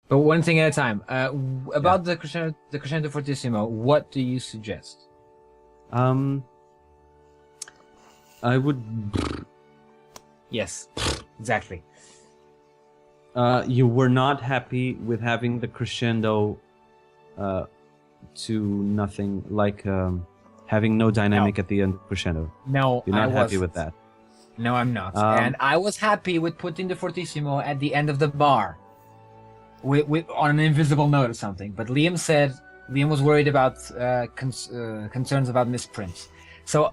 But one thing at a time. About the crescendo fortissimo, what do you suggest? I would. Yes, exactly. You were not happy with having the crescendo to nothing, like having no dynamic at the end of crescendo. No, You're not happy with that. No, I'm not. And I was happy with putting the fortissimo at the end of the bar, with on an invisible note or something. But Liam was worried about concerns about misprints. So,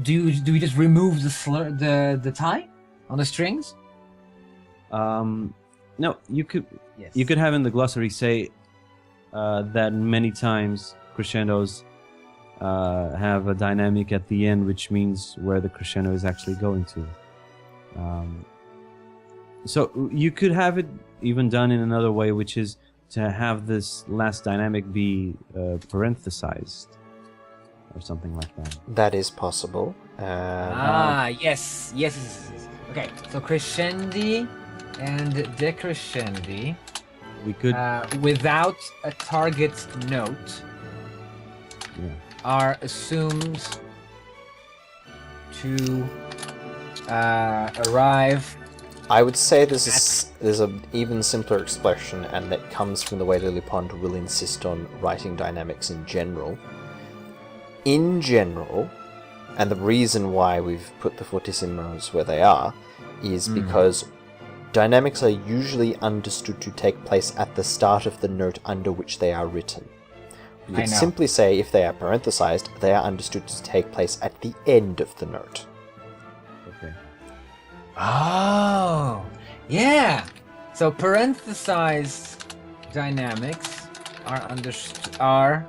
do we just remove the tie on the strings? No, you could. Yes. You could have in the glossary say that many times crescendos have a dynamic at the end, which means where the crescendo is actually going to. So you could have it even done in another way, which is to have this last dynamic be parenthesized or something like that. That is possible. Yes. Okay, so crescendi and decrescendi. We could without a target note are assumed to arrive. I would say there's an even simpler expression, and that comes from the way Lilypond will insist on writing dynamics in general. In general, and the reason why we've put the fortissimos where they are is because dynamics are usually understood to take place at the start of the note under which they are written. You could simply say, if they are parenthesized, they are understood to take place at the end of the note. Okay. Oh, yeah. So parenthesized dynamics are understood.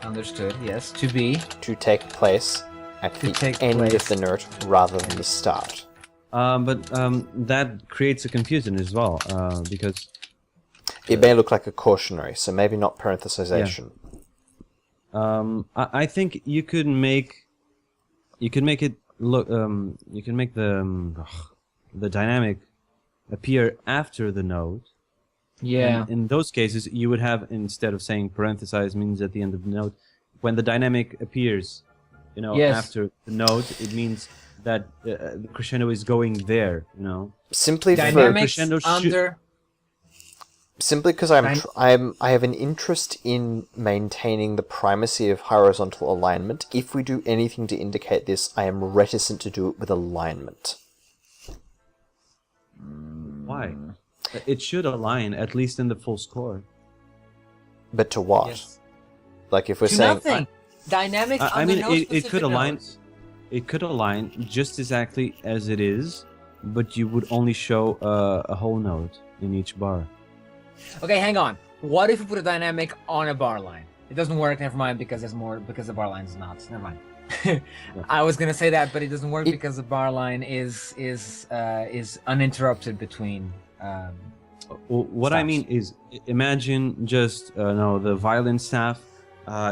Understood. Yes, to take place at the end of the note rather than the start. But that creates a confusion as well, because it may look like a cautionary, so maybe not parenthesization. Yeah. I think you could make it look. You can make the dynamic appear after the note. Yeah. And in those cases, you would have, instead of saying parenthesize means at the end of the note, when the dynamic appears, after the note, it means that the crescendo is going there. Simply dynamics Simply because I have an interest in maintaining the primacy of horizontal alignment. If we do anything to indicate this, I am reticent to do it with alignment. Why? It should align, at least in the full score. But to what? Yes. Like if we're saying nothing. Dynamics. It could align. It could align just exactly as it is, but you would only show a whole note in each bar. Okay, hang on. What if we put a dynamic on a bar line? It doesn't work. Never mind, because the bar line is not. Never mind. I was gonna say that, but it doesn't work because the bar line is uninterrupted between. What staffs. I mean is, imagine just the violin staff.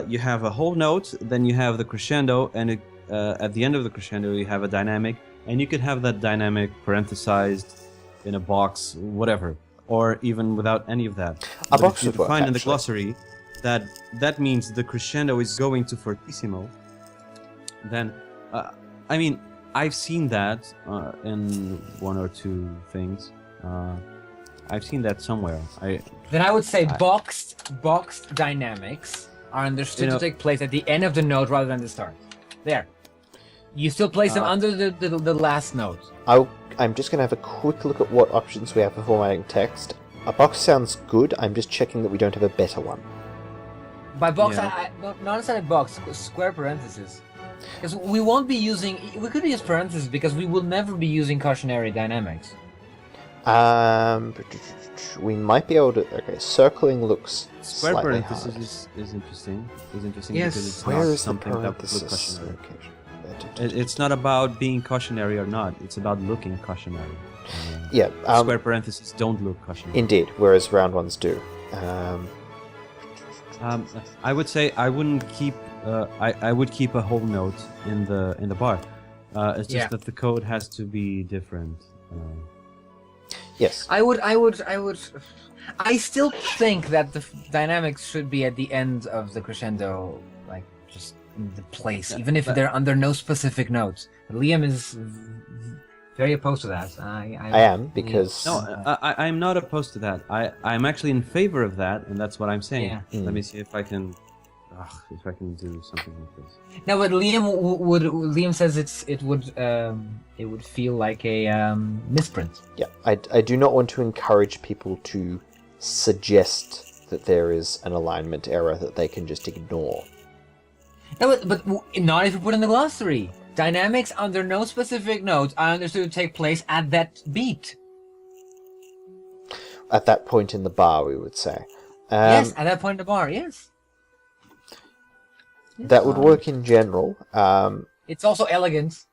You have a whole note, then you have the crescendo, and at the end of the crescendo you have a dynamic, and you could have that dynamic parenthesized in a box, whatever, or even without any of that. A box would work, find in the glossary that means the crescendo is going to fortissimo. Then, I've seen that in one or two things. I've seen that somewhere. Then I would say boxed dynamics are understood to take place at the end of the note rather than the start. There. You still place them under the last note. I'm just going to have a quick look at what options we have for formatting text. A box sounds good, I'm just checking that we don't have a better one. By box, not necessarily box, square parentheses. Because we could use parentheses because we will never be using cautionary dynamics. We might be able to. Okay, circling looks square slightly parenthesis hard. is interesting. Yes. Because it's Where not is the something that would look parenthesis cautionary. location? It's not about being cautionary or not. It's about looking cautionary. Yeah. Square parentheses don't look cautionary. Indeed, whereas round ones do. I would say I wouldn't keep. I would keep a whole note in the bar. It's just that the code has to be different. Yes. I still think that the dynamics should be at the end of the crescendo, like just in the place, even if they're under no specific notes. Liam is very opposed to that. I am, because... No, I'm not opposed to that. I'm actually in favor of that, and that's what I'm saying. Yeah. Let me see if I can... if I can do something like this. No, but Liam says it would feel like a misprint. Yeah, I do not want to encourage people to suggest that there is an alignment error that they can just ignore. No, but not if you put in the glossary. Dynamics under no specific notes I understood to take place at that beat. At that point in the bar, we would say. Yes, at that point in the bar, yes. That would work in general. It's also elegant.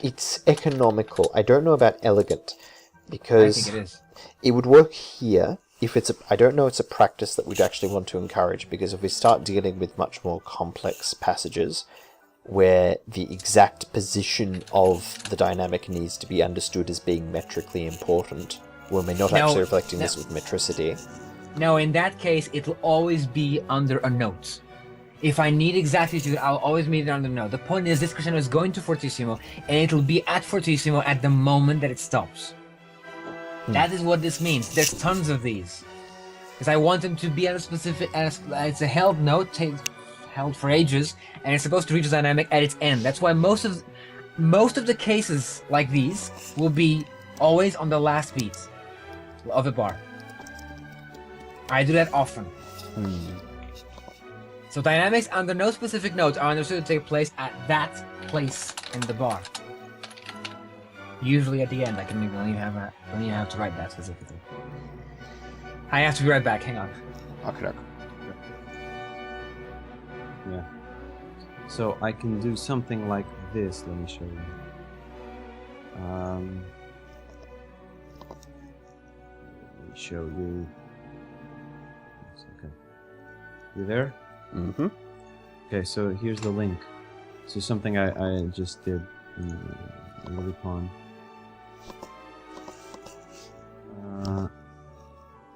It's economical. I don't know about elegant, because I think it is. It would work here if it's I don't know it's a practice that we'd actually want to encourage, because if we start dealing with much more complex passages where the exact position of the dynamic needs to be understood as being metrically important, when we're not actually reflecting this with metricity. No, in that case, it'll always be under a note. If I need exactitude, I'll always meet it under a note. The point is, this crescendo is going to fortissimo, and it'll be at fortissimo at the moment that it stops. That is what this means. There's tons of these. Because I want them to be at a specific... it's a held note, held for ages, and it's supposed to reach a dynamic at its end. That's why most of the cases like these will be always on the last beat of a bar. I do that often. So dynamics under no specific notes are understood to take place at that place in the bar. Usually at the end. I don't even have to write that specifically. I have to be right back. Hang on. Okay. Yeah. So I can do something like this. Let me show you. Let me show you. Okay. You there? Mm-hmm. Okay, so here's the link. So something I just did in Lilypond.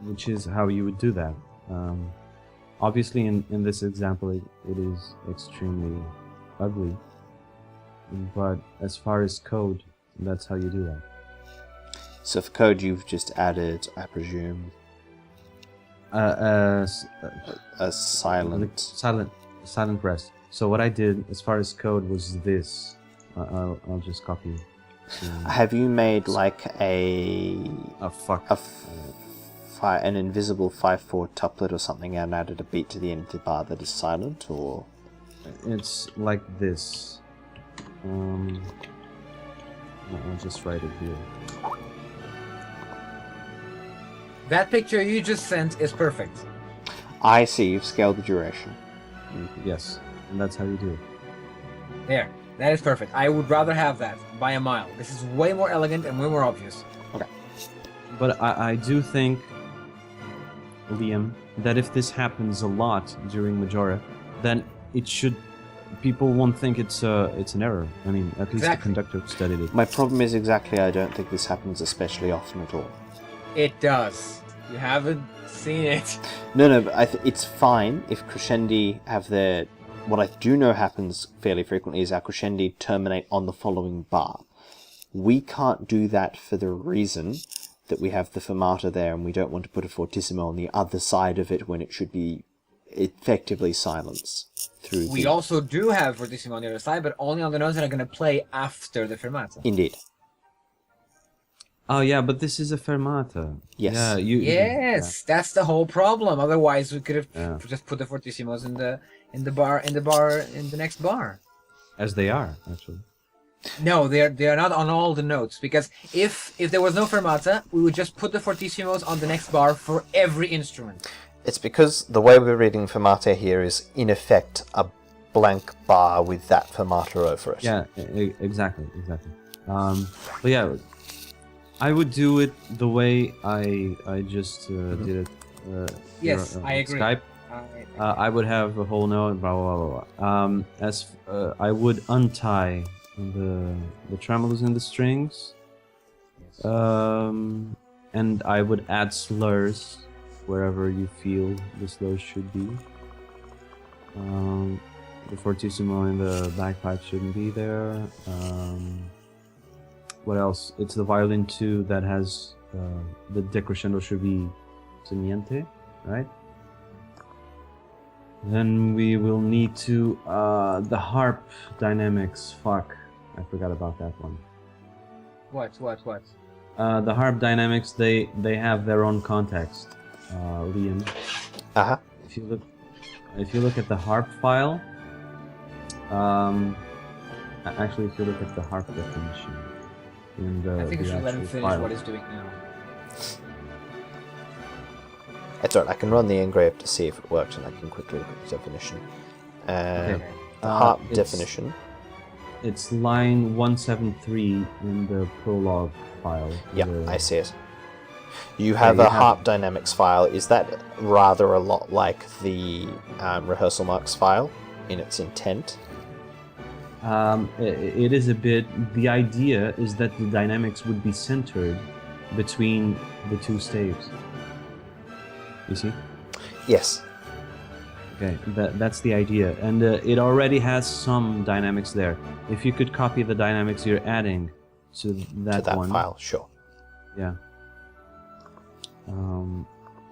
Which is how you would do that. Obviously in this example it is extremely ugly, but as far as code, that's how you do that. So for code you've just added, I presume, a silent rest. So what I did as far as code was this. I'll just copy. Have you made like an invisible 5/4 tuplet or something and added a beat to the end of the bar that is silent, or? It's like this. I'll just write it here. That picture you just sent is perfect. I see, you've scaled the duration. Yes, and that's how you do it. There, that is perfect. I would rather have that by a mile. This is way more elegant and way more obvious. Okay. But I do think, Liam, that if this happens a lot during Majora, then it should... people won't think it's an error. I mean, at least the conductor studied it. My problem is exactly I don't think this happens especially often at all. It does. You haven't seen it. No, but it's fine if crescendi have their... What I do know happens fairly frequently is our crescendi terminate on the following bar. We can't do that for the reason that we have the fermata there and we don't want to put a fortissimo on the other side of it when it should be effectively silence. We also do have fortissimo on the other side, but only on the notes that are going to play after the fermata. Indeed. Oh yeah, but this is a fermata. Yes. Yeah, yes, that's the whole problem. Otherwise, we could have just put the fortissimos in the next bar. As they are, actually. No, they are not on all the notes, because if there was no fermata, we would just put the fortissimos on the next bar for every instrument. It's because the way we're reading fermata here is in effect a blank bar with that fermata over it. Yeah, exactly. But yeah, I would do it the way I just did it. Yes, I agree. Skype. I would have a whole note, blah blah blah. I would untie the tremolos and the strings, And I would add slurs wherever you feel the slurs should be. The fortissimo and the bagpipe shouldn't be there. What else? It's the violin 2 that has the decrescendo should be teniente, right? Then we will need to the harp dynamics. Fuck, I forgot about that one. What? The harp dynamics, they have their own context, Liam. Uh-huh. If you look at the harp file, actually, if you look at the harp definition in the I think we should let him finish file. what he's doing now. It's alright, I can run the engrave to see if it works, and I can quickly look at the definition. Okay. The harp It's- definition. It's line 173 in the prologue file. Yeah, The- I see it. You have you a have- harp dynamics file. Is that rather a lot like the rehearsal marks file in its intent? It is a bit. The idea is that the dynamics would be centered between the two staves. You see? Yes. Okay, that's the idea, and it already has some dynamics there. If you could copy the dynamics you're adding to that, To that one, file, sure. yeah.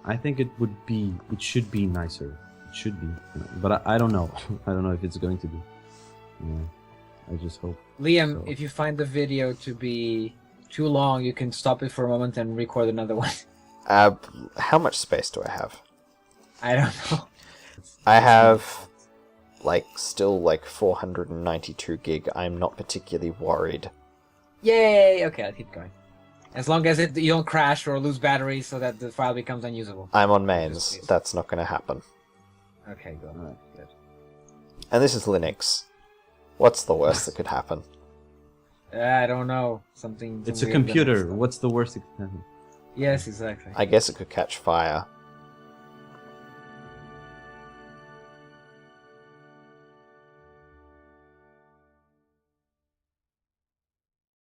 I think it should be nicer. It should be, but I don't know. I don't know if it's going to be. Yeah, I just hope. Liam, So- if you find the video to be too long, you can stop it for a moment and record another one. How much space do I have? I don't know. I have, still 492 gig. I'm not particularly worried. Yay! Okay, I'll keep going. As long as you don't crash or lose battery so that the file becomes unusable. I'm on mains. Yes, please. That's not going to happen. Okay, good. Alright. Good. And this is Linux. What's the worst that could happen? I don't know. Something. It's some a weird computer. Linux. What's the worst it can happen? Yes, exactly. I guess it could catch fire.